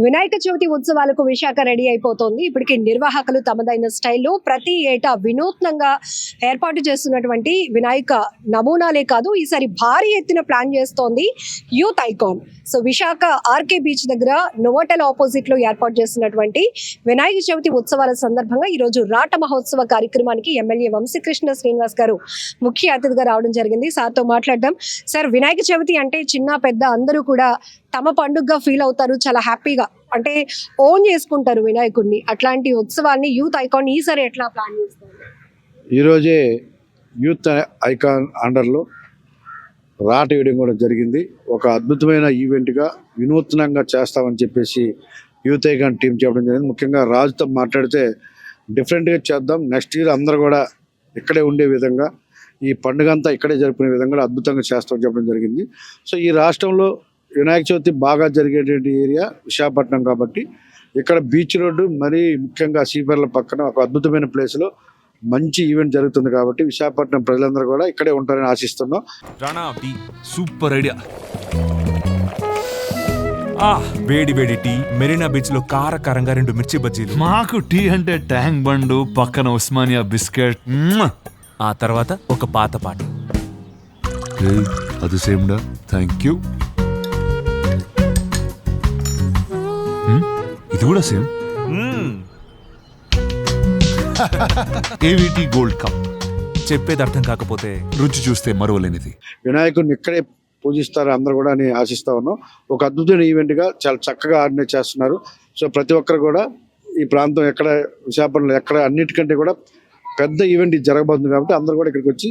వినాయక చవితి ఉత్సవాలకు విశాఖ రెడీ అయిపోతోంది. ఇప్పటికి నిర్వాహకులు తమదైన స్టైల్లో ప్రతి ఏటా వినూత్నంగా ఏర్పాటు చేస్తున్నటువంటి వినాయక నమూనాలే కాదు, ఈసారి భారీ ఎత్తున ప్లాన్ చేస్తోంది youth icon. So Visakha RK beach దగ్గర నోవోటెల్ ఆపోజిట్ లో ఏర్పాటు చేస్తున్నటువంటి వినాయక చవితి ఉత్సవాల సందర్భంగా ఈరోజు రాట మహోత్సవ కార్యక్రమానికి ఎమ్మెల్యే వంశీకృష్ణ శ్రీనివాస్ గారు ముఖ్య అతిథిగా రావడం జరిగింది. సార్తో మాట్లాడడం. సార్, వినాయక చవితి అంటే చిన్న పెద్ద అందరూ కూడా తమ పండుగగా ఫీల్ అవుతారు, చాలా హ్యాపీగా అంటే ఓన్ చేసుకుంటారు వినాయకుడిని. అట్లాంటి ఉత్సవాన్ని యూత్ ఐకాన్ ఈసారి ఎట్లా ప్లాన్ చేస్తారు? ఈరోజే యూత్ ఐకాన్ అండర్లో రాట వేయడం కూడా జరిగింది. ఒక అద్భుతమైన ఈవెంట్గా వినూత్నంగా చేస్తామని చెప్పేసి యూత్ ఐకాన్ టీం చెప్పడం జరిగింది. ముఖ్యంగా రాజుతో మాట్లాడితే డిఫరెంట్గా చేద్దాం, నెక్స్ట్ ఇయర్ అందరూ కూడా ఇక్కడే ఉండే విధంగా, ఈ పండుగ అంతా ఇక్కడే జరుపుకునే విధంగా అద్భుతంగా చేస్తామని చెప్పడం జరిగింది. సో ఈ రాష్ట్రంలో వినాయక చవితి బాగా జరిగేటువంటి ఏరియా విశాఖపట్నం కాబట్టి ఇక్కడ బీచ్ రోడ్డు, మరీ ముఖ్యంగా సీపర్ల పక్కన ఒక అద్భుతమైన ప్లేస్లో మంచి ఈవెంట్ జరుగుతుంది కాబట్టి విశాఖపట్నం ప్రజలందరూ కూడా ఇక్కడే ఉంటారని ఆశిస్తున్నాం. Super idea. వేడి వేడి టీ, మెరీనా బీచ్ లో కారకారంగా 2 మిర్చి బజ్జీలు. మాకు టీ అంటే ట్యాంక్ బండు, పక్కన ఉస్మానియా బిస్కెట్, ఆ తర్వాత ఒక పాత పాట. అది సేమ్డా, థ్యాంక్ యూ. ఇది కూడా సేమ్. ఏవిటి gold cup. చెప్పేది అర్థం కాకపోతే రుచి చూస్తే మరవలేనిది. వినాయకుడిని ఇక్కడే పూజిస్తారు అందరూ కూడా అని ఆశిస్తా ఉన్నాం. ఒక అద్భుతమైన ఈవెంట్గా చాలా చక్కగా ఆర్గనైజ్ చేస్తున్నారు. సో ప్రతి ఒక్కరు కూడా ఈ ప్రాంతం ఎక్కడ విశాఖపట్నంలో ఎక్కడ అన్నిటికంటే కూడా పెద్ద ఈవెంట్ ఇది జరగబోతుంది కాబట్టి అందరూ కూడా ఇక్కడికి వచ్చి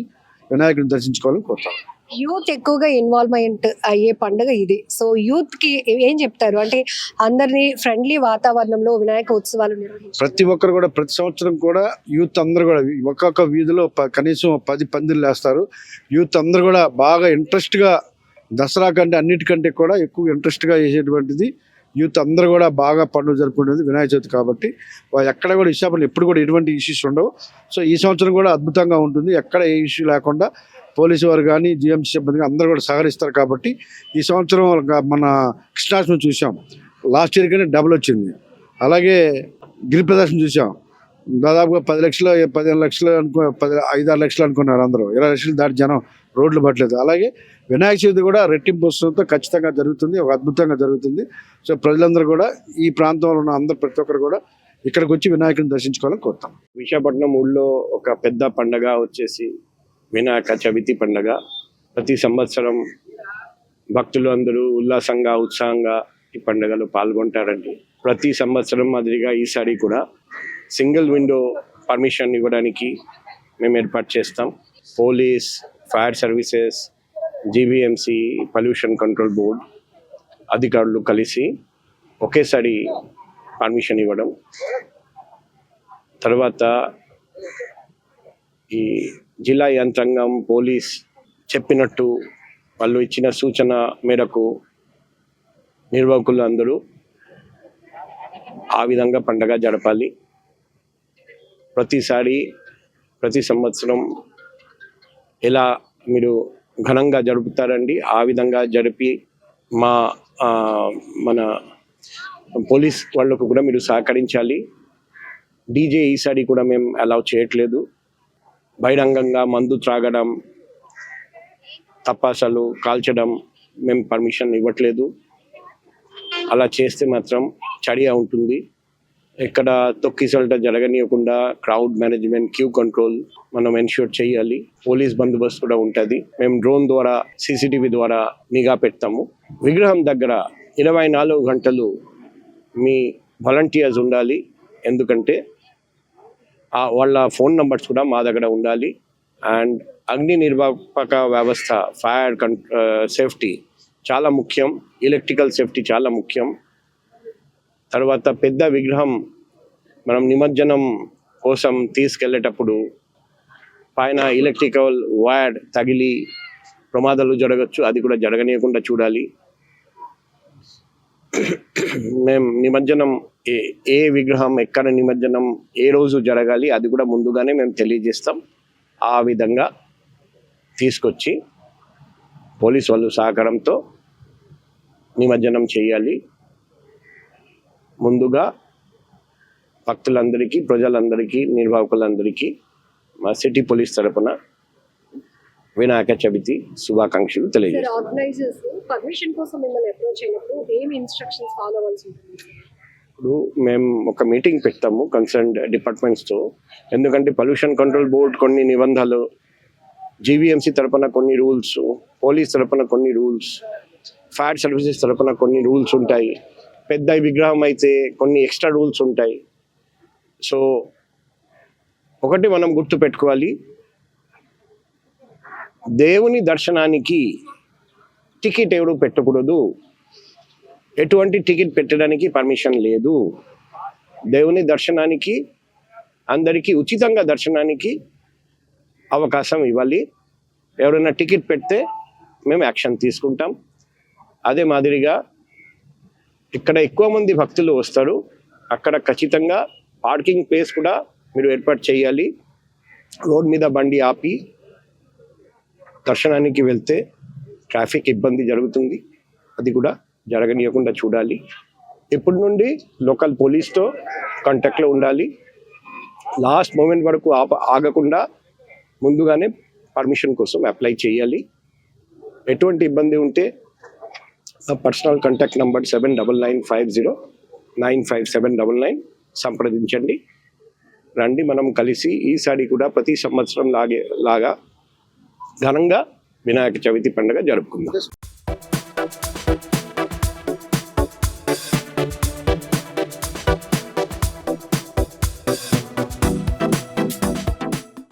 వినాయకుడిని దర్శించుకోవాలని కోరుతాం. యూత్ ఎక్కువగా ఇన్వాల్వ్మెంట్ అయ్యే పండుగ ఇది. సో యూత్ కి ఏం చెప్తారు? అంటే అందరినీ ఫ్రెండ్లీ వాతావరణంలో వినాయక ఉత్సవాలు నిర్వహించారు. ప్రతి ఒక్కరు కూడా ప్రతి సంవత్సరం కూడా యూత్ అందరూ కూడా ఒక్కొక్క వీధిలో కనీసం 10 పందిళ్ళు వేస్తారు. యూత్ అందరూ కూడా బాగా ఇంట్రెస్ట్గా, దసరా కంటే అన్నిటికంటే కూడా ఎక్కువ ఇంట్రెస్ట్గా చేసేటువంటిది యూత్ అందరూ కూడా బాగా పండుగ జరుపుకునేది వినాయక చవితి కాబట్టి ఎక్కడ కూడా విశాఖపట్నం ఎప్పుడు కూడా ఎటువంటి ఇష్యూస్ ఉండవు. సో ఈ సంవత్సరం కూడా అద్భుతంగా ఉంటుంది. ఎక్కడ ఏ ఇష్యూ లేకుండా పోలీసు వారు కానీ జిఎంసీ సిబ్బంది అందరూ కూడా సహకరిస్తారు కాబట్టి ఈ సంవత్సరం మన కృష్ణాష్టమి చూసాం, లాస్ట్ ఇయర్ కానీ డబుల్ వచ్చింది. అలాగే గిరి ప్రదర్శన చూసాం, దాదాపుగా 10 లక్షలు 15 లక్షలు 5-6 లక్షలు అనుకున్నారు అందరూ. 20 లక్షలు దాటి జనం రోడ్లు పట్టలేదు. అలాగే వినాయక చవితి కూడా రెట్టింపు వస్తుందో ఖచ్చితంగా జరుగుతుంది, ఒక అద్భుతంగా జరుగుతుంది. సో ప్రజలందరూ కూడా ఈ ప్రాంతంలో ఉన్న అందరూ ప్రతి ఒక్కరు కూడా ఇక్కడికి వచ్చి వినాయకుడిని దర్శించుకోవాలని కోరుతాం. విశాఖపట్నం ఊళ్ళో ఒక పెద్ద పండగ వచ్చేసి వినాయక చవితి పండగ. ప్రతి సంవత్సరం భక్తులు అందరూ ఉల్లాసంగా ఉత్సాహంగా ఈ పండుగలో పాల్గొంటారండి. ప్రతి సంవత్సరం మాదిరిగా ఈసారి కూడా సింగిల్ విండో పర్మిషన్ ఇవ్వడానికి మేము ఏర్పాటు చేస్తాం. Police, fire services, GBMC, pollution control board అధికారులు కలిసి ఒకేసారి పర్మిషన్ ఇవ్వడం. తర్వాత ఈ జిల్లా యంత్రాంగం, పోలీస్ చెప్పినట్టు వాళ్ళు ఇచ్చిన సూచన మేరకు నిర్వాహకులు అందరూ ఆ విధంగా పండగ జరపాలి. ప్రతి సంవత్సరం ఎలా మీరు ఘనంగా జరుపుతారండి, ఆ విధంగా జరిపి మన పోలీస్ వాళ్ళకు కూడా మీరు సహకరించాలి. డీజే ఈసారి కూడా మేము అలౌ చేయట్లేదు. బహిరంగంగా మందు త్రాగడం, తపాసాలు కాల్చడం మేము పర్మిషన్ ఇవ్వట్లేదు. అలా చేస్తే మాత్రం చడిగా ఉంటుంది. ఎక్కడ తొక్కిసలట జరగనీయకుండా క్రౌడ్ మేనేజ్మెంట్, క్యూ కంట్రోల్ మనం ఎన్ష్యూర్ చేయాలి. పోలీస్ బందోబస్తు కూడా ఉంటుంది. మేము డ్రోన్ ద్వారా, సీసీటీవీ ద్వారా నిఘా పెడతాము. విగ్రహం దగ్గర 24 గంటలు మీ వాలంటీర్స్ ఉండాలి. ఎందుకంటే వాళ్ళ ఫోన్ నంబర్స్ కూడా మా దగ్గర ఉండాలి. అండ్ అగ్ని నిర్వాపక వ్యవస్థ, ఫైర్ సేఫ్టీ చాలా ముఖ్యం. ఎలక్ట్రికల్ సేఫ్టీ చాలా ముఖ్యం. తర్వాత పెద్ద విగ్రహం మనం నిమజ్జనం కోసం తీసుకెళ్ళేటప్పుడు పైన ఎలక్ట్రికల్ వైర్ తగిలి ప్రమాదాలు జరగచ్చు. అది కూడా జరగనీయకుండా చూడాలి. మేము నిమజ్జనం ఏ విగ్రహం ఎక్కడ నిమజ్జనం ఏ రోజు జరగాలి అది కూడా ముందుగానే మేము తెలియజేస్తాం. ఆ విధంగా తీసుకొచ్చి పోలీస్ వాళ్ళు సహకారంతో నిమజ్జనం చేయాలి. ముందుగా భక్తులందరికీ, ప్రజలందరికీ, నిర్వాహకులందరికీ మా సిటీ పోలీస్ తరపున వినాయక చవితి శుభాకాంక్షలు తెలియజేస్తాను. ఆర్గనైజర్స్ పర్మిషన్ కోసం మిమ్మల్ని అప్రోచ్ అయినప్పుడు ఏమి ఇన్స్ట్రక్షన్స్ ఫాలో అవ్వాల్సి ఉంటుంది? ఇప్పుడు మేము ఒక మీటింగ్ పెట్టాము కన్సర్న్ డిపార్ట్మెంట్స్తో. ఎందుకంటే పొల్యూషన్ కంట్రోల్ బోర్డ్ కొన్ని నిబంధనలు, జీవీఎంసీ తరపున కొన్ని రూల్స్, పోలీస్ తరపున కొన్ని రూల్స్, ఫైర్ సర్వీసెస్ తరపున కొన్ని రూల్స్ ఉంటాయి. పెద్ద విగ్రహం అయితే కొన్ని ఎక్స్ట్రా రూల్స్ ఉంటాయి. సో ఒకటి మనం గుర్తు పెట్టుకోవాలి, దేవుని దర్శనానికి టికెట్ ఎవరు పెట్టకూడదు, ఎటువంటి టికెట్ పెట్టడానికి పర్మిషన్ లేదు. దేవుని దర్శనానికి అందరికీ ఉచితంగా దర్శనానికి అవకాశం ఇవ్వాలి. ఎవరైనా టికెట్ పెడితే మేము యాక్షన్ తీసుకుంటాం. అదే మాదిరిగా ఇక్కడ ఎక్కువ మంది భక్తులు వస్తారు, అక్కడ ఖచ్చితంగా పార్కింగ్ ప్లేస్ కూడా మీరు ఏర్పాటు చేయాలి. రోడ్ మీద బండి ఆపి దర్శనానికి వెళ్తే ట్రాఫిక్ ఇబ్బంది జరుగుతుంది, అది కూడా జరగనీయకుండా చూడాలి. ఇప్పటి నుండి లోకల్ పోలీస్తో కాంటాక్ట్లో ఉండాలి. లాస్ట్ మూమెంట్ వరకు ఆగకుండా ముందుగానే పర్మిషన్ కోసం అప్లై చేయాలి. ఎటువంటి ఇబ్బంది ఉంటే పర్సనల్ కాంటాక్ట్ నంబర్ 7995095799 సంప్రదించండి. రండి, మనం కలిసి ఈసారి కూడా ప్రతి సంవత్సరం లాగా ఘనంగా వినాయక చవితి పండుగ జరుపుకుందాం.